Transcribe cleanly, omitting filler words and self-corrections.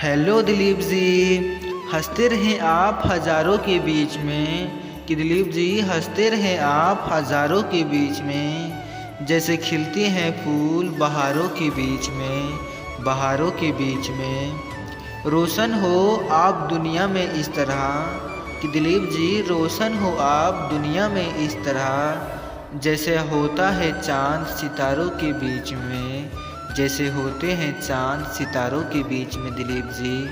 Hello Dilip ji, हंसते रहें आप हज़ारों के बीच में। कि दिलीप जी हंसते रहें आप हज़ारों के बीच में, जैसे खिलते हैं फूल बहारों के बीच में, बहारों के बीच में। रोशन हो आप दुनिया में इस तरह, कि दिलीप जी रोशन हो आप दुनिया में इस तरह, जैसे होता है चाँद सितारों के बीच में, जैसे होते हैं चाँद सितारों के बीच में दिलीप जी।